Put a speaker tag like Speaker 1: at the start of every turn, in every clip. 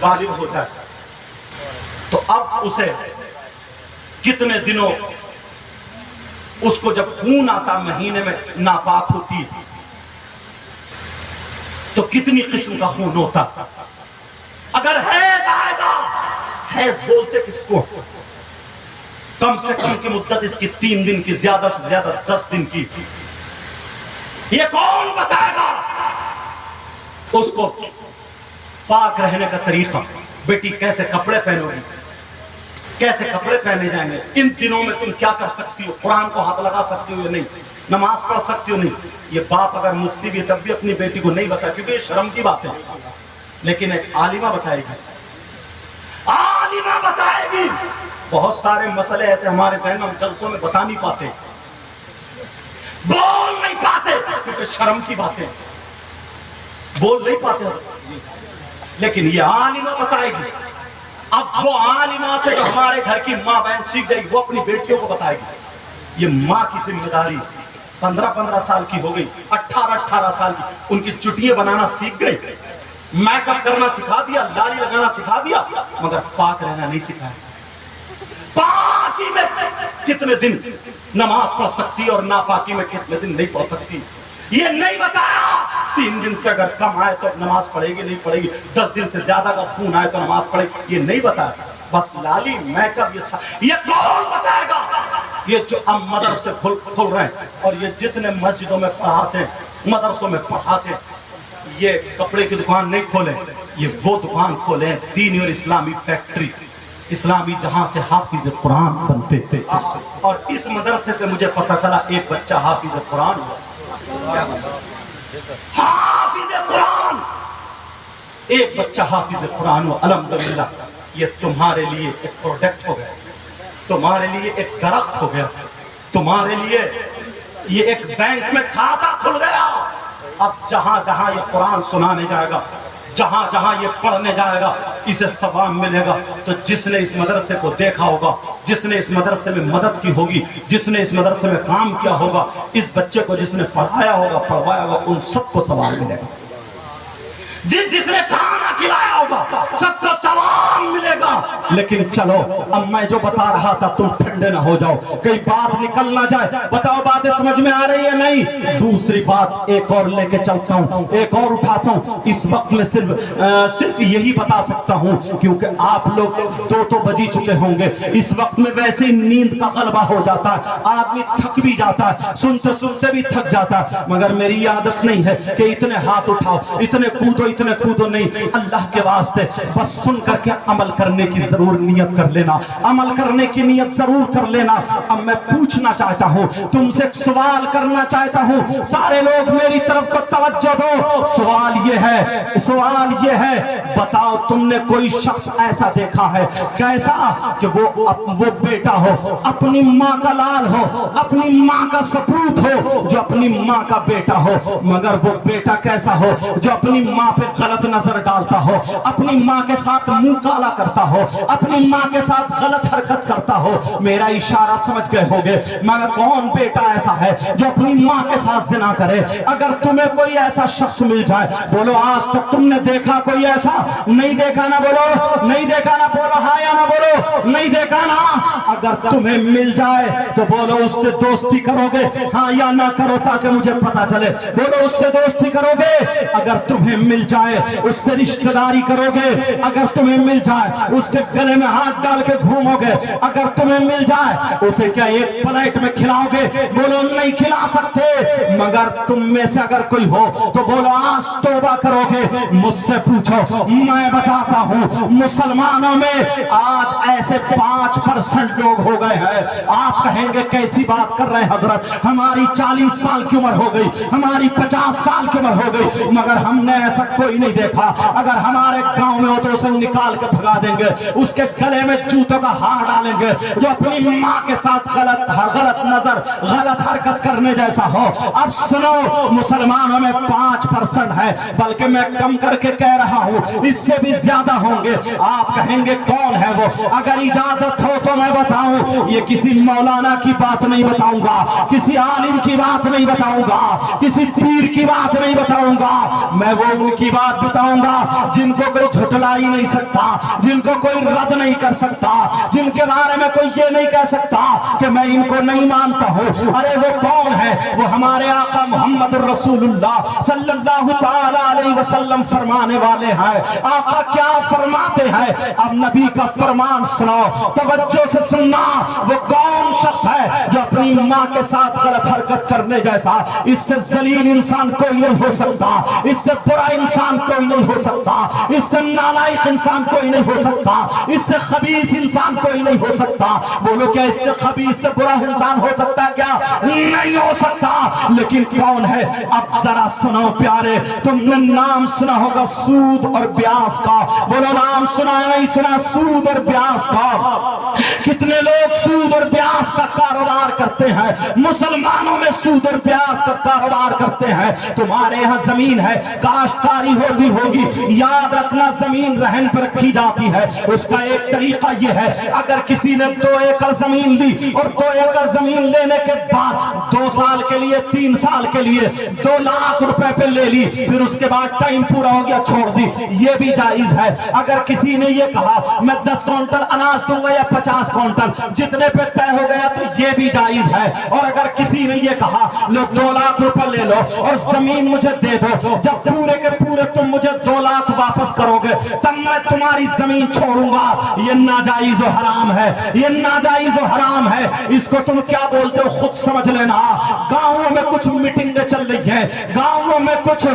Speaker 1: بالغ ہو جائے تو اب اسے کتنے دنوں اس کو جب خون آتا مہینے میں ناپاک ہوتی تو کتنی قسم کا خون ہوتا. اگر حیض آئے گا, حیض بولتے کس کو, کم سے کم کی مدت اس کی 3 دن کی, زیادہ سے زیادہ 10 دن کی. یہ کون بتائے گا اس کو پاک رہنے کا طریقہ؟ بیٹی کیسے کپڑے پہنو گی, کیسے کپڑے پہنے جائیں گے, ان دنوں میں تم کیا کر سکتی ہو, قرآن کو ہاتھ لگا سکتی ہو یا نہیں, نماز پڑھ سکتی ہو نہیں. یہ باپ اگر مفتی بھی تب بھی اپنی بیٹی کو نہیں بتائے, کیونکہ یہ شرم کی بات ہے. لیکن ایک عالمہ بتائے گی, عالمہ بتائے گی. بہت سارے مسئلے ایسے ہمارے ذہن میں ہم جلسوں میں بتا نہیں پاتے, بول نہیں پاتے, کیونکہ شرم کی باتیں بول نہیں پاتے, لیکن یہ عالمہ بتائے گی. اب وہ عالمہ سے جو ہمارے گھر کی ماں بہن سیکھ جائے گی, وہ اپنی بیٹیوں کو بتائے گی. یہ ماں کی ذمہ داری. 15 سال کی ہو گئی, 18 سال کی, ان کی چٹیاں بنانا سیکھ گئی, میک اپ کرنا سکھا دیا, لالی لگانا سکھا دیا, مگر پاک رہنا نہیں سکھایا. پاکی میں کتنے دن نماز پڑھ سکتی اور ناپاکی میں کتنے دن نہیں پڑھ سکتی, یہ نہیں بتایا. 3 دن سے اگر کم آئے تو نماز پڑھے گی نہیں پڑھے گی, 10 دن سے زیادہ اگر خون آئے تو نماز پڑھے گی, یہ نہیں بتایا. بس لالی میک اپ یہ کون بتائے گا؟ یہ جو اب مدرسے کھل رہے ہیں اور یہ جتنے مسجدوں میں پڑھاتے ہیں, مدرسوں میں پڑھاتے ہیں, یہ کپڑے کی دکان نہیں کھولیں, یہ وہ دکان کھولیں دینی اور اسلامی فیکٹری, اسلامی جہاں سے حافظ قرآن بنتے تھے. اور اس مدرسے سے مجھے پتہ چلا ایک بچہ حافظ قرآن ہوا, حافظ قرآن, ایک بچہ حافظ قرآن ہوا. الحمدللہ یہ تمہارے لیے ایک پروڈکٹ ہو گیا, تمہارے لیے ایک درخت ہو گیا, تمہارے لیے یہ ایک بینک میں کھاتا کھل گیا. اب جہاں جہاں یہ قرآن سنانے جائے گا, جہاں جہاں یہ پڑھنے جائے گا, اسے ثواب ملے گا. تو جس نے اس مدرسے کو دیکھا ہوگا, جس نے اس مدرسے میں مدد کی ہوگی, جس نے اس مدرسے میں کام کیا ہوگا, اس بچے کو جس نے پڑھایا ہوگا, پڑھوایا ہوگا, ان سب کو ثواب ملے گا. جس نے کھانا کھلایا ہوگا سب کو ثواب ملے گا. لیکن چلو اب میں جو بتا رہا تھا تم ٹھنڈے نہ ہو جاؤ, کئی بات نکل نہ جائے. بتاؤ باتیں سمجھ میں آ رہی ہے نہیں؟ دوسری بات ایک اور لے کے چلتا ہوں, ایک اور اٹھاتا ہوں. اس وقت میں صرف یہی بتا سکتا ہوں, کیونکہ آپ لوگ 2 تو بج ہی چکے ہوں گے. اس وقت میں ویسے ہی نیند کا غلبہ ہو جاتا ہے, آدمی تھک بھی جاتا ہے, سنتے سنتے بھی تھک جاتا ہے. مگر میری عادت نہیں ہے کہ اتنے ہاتھ اٹھاؤ, اتنے کودو نہیں. اللہ کے واسطے بس سن کر کے عمل کرنے کی ضرور نیت کر لینا, عمل کرنے کی نیت ضرور کر لینا. اب میں پوچھنا چاہتا ہوں, تم سے ایک سوال کرنا چاہتا ہوں, سارے لوگ میری طرف کو توجہ دو. سوال یہ ہے, بتاؤ تم نے کوئی شخص ایسا دیکھا ہے کیسا کہ وہ بیٹا ہو, اپنی ماں کا لال ہو, اپنی ماں کا سپوت ہو, جو اپنی ماں کا بیٹا ہو, مگر وہ بیٹا کیسا ہو جو اپنی ماں پہ غلط نظر ڈالتا ہو, اپنی ماں کے ساتھ منہ کالا کرتا ہو, اپنی ماں کے ساتھ غلط حرکت کرتا ہو. میرا اشارہ سمجھ گئے ہوگے, مگر کون بیٹا ایسا ہے جو اپنی ماں کے ساتھ زنا کرے؟ اگر تمہیں کوئی ایسا شخص مل جائے, بولو آج تک تم نے دیکھا کوئی ایسا؟ نہیں دیکھا نا بولو, نہیں دیکھا نا بولو, ہاں یا نہ بولو, نہیں دیکھا نا. اگر تمہیں مل جائے تو بولو اس سے دوستی کرو گے, ہاں یا نہ کرو تاکہ مجھے پتا چلے. بولو اس سے دوستی کرو گے. اگر تمہیں مل جائے اس سے رشتہ داری کرو گے. اگر تمہیں مل جائے اس کے گلے میں ہاتھ ڈال کے گھومو گے. اگر تمہیں مل جائے اسے کیا ایک پلیٹ میں کھلاؤ گے؟ بولو نہیں کھلا سکتے. مگر تم میں سے اگر کوئی ہو تو بولو آج توبہ کرو گے. مجھ سے پوچھو, میں بتاتا ہوں, مسلمانوں میں آج ایسے 5% لوگ ہو گئے ہیں. آپ کہیں گے کیسی بات کر رہے ہیں حضرت, ہماری 40 سال کی عمر ہو گئی, ہماری 50 سال کی عمر ہو گئی, مگر ہم نے ایسا کوئی نہیں دیکھا. اگر ہمارے گاؤں میں ہو تو اسے نکال کے بھگا دیں گے, اس اس کے گلے میں جوتوں کا ہار ڈالیں گے جو اپنی ماں کے ساتھ غلط نظر غلط حرکت کرنے جیسا ہو۔ اب سنو، مسلمانوں میں 5% ہے، بلکہ میں کم کر کے کہہ رہا ہوں اس سے بھی زیادہ ہوں گے۔ آپ کہیں گے کون ہے وہ؟ اگر اجازت ہو تو میں بتاؤں، یہ کسی مولانا کی بات نہیں بتاؤں گا، کسی عالم کی بات نہیں بتاؤں گا، کسی پیر کی بات نہیں بتاؤں گا، میں وہ ان کی بات بتاؤں گا جن کو کوئی جھٹلا ہی نہیں سکتا، جن کو کوئی رد نہیں کر سکتا، جن کے بارے میں کوئی یہ نہیں کہہ سکتا کہ میں ان کو نہیں مانتا ہوں۔ ارے وہ کون ہے؟ وہ ہمارے آقا محمد الرسول اللہ صلی اللہ تعالی علیہ وسلم فرمانے والے ہیں۔ آقا کیا فرماتے ہیں؟ اب نبی کا فرمان سنو، توجہ سے سننا۔ وہ کون شخص ہے جو اپنی ماں کے ساتھ غلط حرکت کرنے جیسا، اس سے ذلیل انسان کوئی نہیں ہو سکتا، اس سے برا انسان کوئی نہیں ہو سکتا، اس سے نالائق انسان کوئی نہیں ہو سکتا، اس سے خبیث انسان کوئی نہیں ہو سکتا۔ بولو کیا اس سے خبیث سے برا انسان ہو سکتا ہے؟ کیا نہیں ہو سکتا؟ لیکن کون ہے؟ اب ذرا سنو پیارے، تم نے نام سنا ہوگا سود اور بیاس کا۔ بولو نام سنا ہے نہیں سنا؟ سود اور بیاس کا۔ کتنے لوگ سود اور بیاس کا کاروبار کرتے ہیں؟ مسلمانوں میں سود اور بیاس کا کاروبار کرتے ہیں۔ تمہارے یہاں زمین ہے، کاشتکاری ہوتی ہوگی، یاد رکھنا زمین رہن پر رکھی جاتی ہے۔ اس کا ایک طریقہ یہ ہے، اگر کسی نے 2 ایکڑ زمین لی اور 2 ایکڑ زمین لینے کے بعد 2 سال کے لیے 3 سال کے لیے 2 لاکھ روپے پہ لے لی، پھر اس کے بعد ٹائم پورا ہو گیا چھوڑ دی، یہ بھی جائز ہے۔ اگر کسی نے یہ کہا میں 10 کوئنٹل اناج دوں گا یا 50 کوئنٹل، جتنے پہ طے ہو گیا تو یہ بھی جائز ہے۔ اور اگر کسی نے یہ کہا لو 2 لاکھ روپے لے لو اور زمین مجھے دے دو، جب پورے کے پورے تم مجھے 2 لاکھ واپس کرو گے تب میں تمہاری زمین چھوڑوں گا، یہ ناجائز و حرام ہے، یہ ناجائز و حرام ہے۔ اس کو تم کیا بولتے ہو خود سمجھ لینا۔ گاؤں میں کچھ میٹنگیں چل رہی ہیں، گاؤں میں کچھ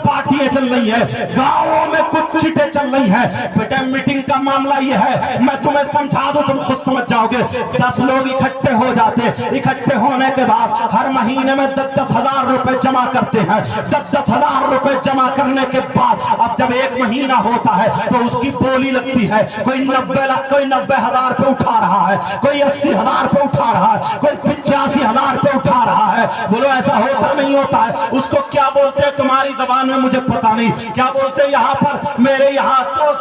Speaker 1: پارٹیاں چل رہی ہیں، گاؤں میں کچھ چٹیں چل رہی ہیں۔ بیٹا میٹنگ کا معاملہ یہ ہے، میں تمہیں سمجھا دوں تم خود سمجھ جاؤ گے۔ 10 لوگ اکٹھے ہو جاتے، اکٹھے ہونے کے بعد ہر مہینے میں 10 ہزار روپے جمع کرتے ہیں۔ 10 ہزار روپے جمع کرنے کے بعد اب جب 1 مہینہ ہوتا ہے تو اس کی بولی لگتی ہے، کوئی 90 ہزار پہ اٹھا رہا ہے، کوئی 80 ہزار پہ اٹھا رہا ہے، کوئی 85 ہزار پہ اٹھا رہا ہے۔ بولو ایسا ہوتا نہیں ہوتا ہے؟ اس کو کیا بولتے ہیں تمہاری زبان میں مجھے پتا نہیں، کیا بولتے ہیں یہاں پر؟ میرے یہاں تو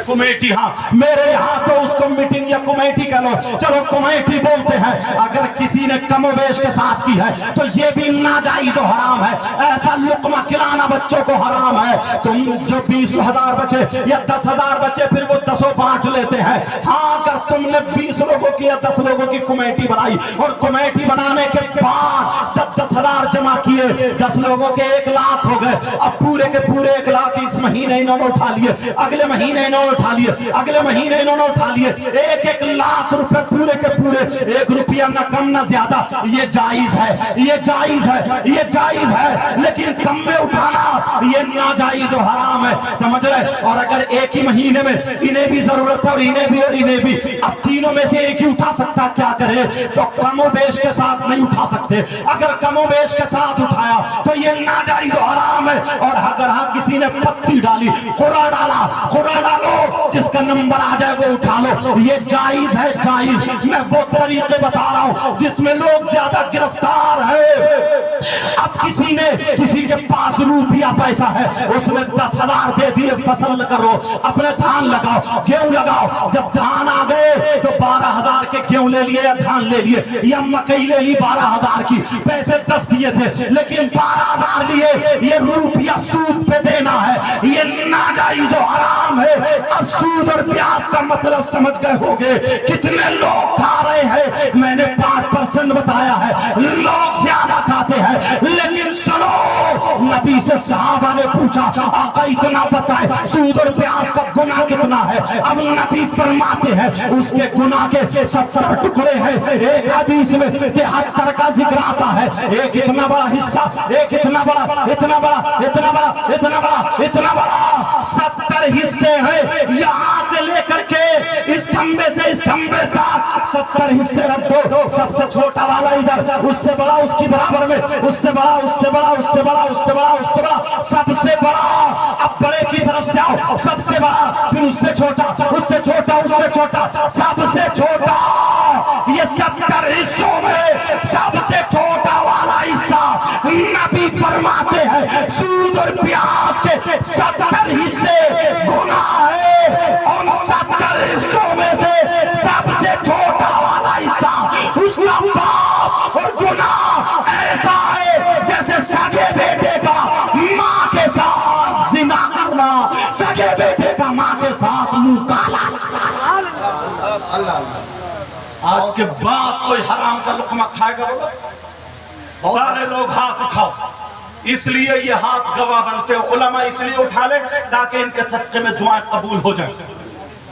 Speaker 1: کمیٹی، ہاں میرے یہاں تو اس کو میٹنگ یا کمیٹی کہہ لو، چلو کمیٹی بولتے ہیں۔ اگر کسی نے کم و بیش کے ساتھ کی ہے تو یہ بھی ناجائز و حرام ہے، ایسا لقمہ کھلانا بچوں کو حرام ہے۔ تم جو 20 ہزار بچے یا 10 ہزار بچے پھر وہ 10 بانٹ لیتے ہیں۔ ہاں اگر تم نے 20 لوگوں کی یا 10 لوگوں کی کمیٹی بنائی اور کمیٹی بنانے کے بعد 10 ہزار جمع کیے، 10 لوگوں کے 1 لاکھ ہو گئے، اب پورے کے پورے 1 لاکھ اس مہینے انہوں نے اٹھا لیے، اگلے مہینے انہوں نے اٹھا لیے، اگلے مہینے انہوں نے اٹھا لیے، 1 لاکھ روپے پورے کے پورے، 1 روپیہ نہ کم نہ زیادہ۔ یہ جائز ہے، یہ جائز ہے، یہ جائز ہے، لیکن کم میں اٹھانا یہ ناجائز و حرام ہے، سمجھ رہے؟ اور اگر ایک ہی مہینے میں انہیں بھی ضرورت ہے اور انہیں بھی اور انہیں بھی، اب تینوں میں سے ایک ہی اٹھا سکتا، کیا کرے؟ تو کم و بیش کے ساتھ نہیں اٹھا سکتے۔ اگر کم و بیش کے ساتھ اٹھایا تو یہ ناجائز و حرام ہے۔ اور اگر ہاں کسی نے پتی ڈالی، قرآن ڈالا، قرآن ڈالو، جس کا نمبر آ جائے وہ اٹھا لو، یہ جائز ہے، جائز۔ میں وہ طریقے بتا رہا ہوں جس میں لوگ زیادہ گرفتار ہیں۔ اب کسی نے کسی کے پاس روپیہ پیسہ ہے، اس نے 10 ہزار دے دیے، فصل کرو، اپنے دھان لگاؤ، گیہوں لگاؤ۔ جب دھان آ گئے تو 12 ہزار کے گیہوں لے لیے یا دھان لے لیے یا مکئی لے لی 12 ہزار کی، پیسے 10 دیے تھے لیکن 12 ہزار لیے، یہ روپیہ سود پہ دینا ہے، یہ ناجائز و حرام ہے۔ اب سود اور بیاس کا مطلب سمجھ گئے ہوگے کتنے لوگ کھا رہے ہیں؟ میں نے 5% بتایا ہے، لوگ زیادہ کھاتے ہیں۔ لیکن سنو، نبی سے صحابہ نے پوچھا آقا اتنا بتائے سود اور بیاس کا گناہ کتنا ہے؟ اب نبی فرماتے ہیں اس کے گناہ کے 70 ٹکڑے ہیں۔ ایک حدیث میں 73 کا ذکر آتا ہے، ایک اتنا بڑا حصہ، ایک اتنا بڑا، اتنا بڑا، اتنا بڑا، اتنا بڑا، اتنا بڑا، 70 حصے ہیں۔ یہاں سے لے کر کے اس کھمبے سے اس کھمبے تک 70 حصے رکھ دو، سب سے چھوٹا والا ادھر، اس سے بڑا اس کی برابر میں، اس سے بڑا، اس سے بڑا، اس سے بڑا، اس سے بڑا، اس سے بڑا، سب سے بڑا۔ اب بڑے کی
Speaker 2: طرف سے آؤ، سب سے بڑا، پھر اس سے چھوٹا، اس سے چھوٹا، اس سے چھوٹا، سب سے چھوٹا۔ یہ 70 حصوں میں سب سے چھوٹا والا حصہ نبی فرماتے ہیں سود اور پیاز کے 70 حصے گناہ ہے، ان 70 حصوں میں سے سب سے چھوٹا والا حصہ اس کا پاپ اور گناہ ایسا ہے جیسے سگے بیٹے کا ماں کے ساتھ زنا کرنا، سگے بیٹے کا ماں کے ساتھ منہ کالا۔
Speaker 1: آج کے بعد کوئی حرام کا لقمہ کھائے گا؟ سارے لوگ ہاتھ اٹھاؤ، اس لیے یہ ہاتھ گواہ بنتے ہو، علماء اس لیے اٹھا لیں تاکہ ان کے صدقے میں دعائیں قبول ہو جائیں۔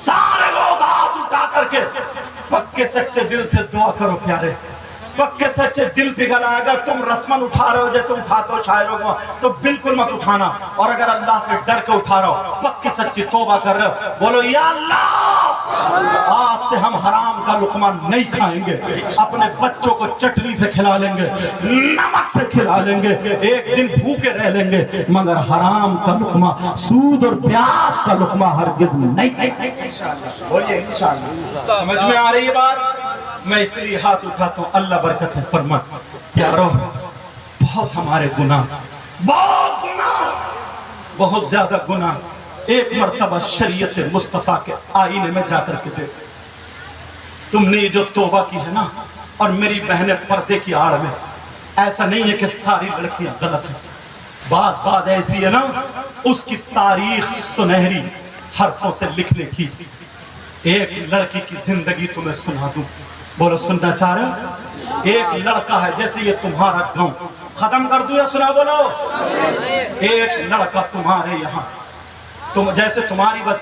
Speaker 1: سارے لوگ ہاتھ اٹھا کر کے پکے سچے دل سے دعا کرو پیارے، پکے سچے دل پگھلا۔ اگر تم رسمن اٹھا رہے ہو جیسے اٹھاتے ہو شاعروں کو تو بالکل مت اٹھانا، اور اگر اللہ سے ڈر کے اٹھا رہے ہو، پکی سچی توبہ کر رہے ہو، بولو یا اللہ آج سے ہم حرام کا لقمہ نہیں کھائیں گے، اپنے بچوں کو چٹنی سے کھلا لیں گے، نمک سے کھلا لیں گے، ایک دن بھوکے رہ لیں گے، مگر حرام کا لقمہ، سود اور پیاز کا لقمہ ہرگز نہیں کھائیں گے۔ بولیے انشاءاللہ۔ سمجھ میں آ رہی ہے بات؟ میں اس لیے ہاتھ اٹھاتا ہوں، اللہ برکت فرمائے۔ پیارو، بہت ہمارے گناہ، بہت گناہ، بہت زیادہ گناہ۔ ایک مرتبہ شریعت مصطفیٰ کے آئینے میں جا کر کے دیکھ، تم نے جو توبہ کی ہے نا، اور میری بہنیں پردے کی آڑ میں، ایسا نہیں ہے کہ ساری لڑکیاں غلط ہیں، بات ایسی ہے نا، اس کی تاریخ سنہری حرفوں سے لکھنے کی۔ ایک لڑکی کی زندگی تمہیں سنا دوں، بولو سننا چاہ رہے ہو؟ ایک لڑکا ہے، جیسے یہ تمہارا گاؤں، ختم کر دوں یا سنا؟ بولو۔ ایک لڑکا تمہارے یہاں، جیسے تمہاری بستی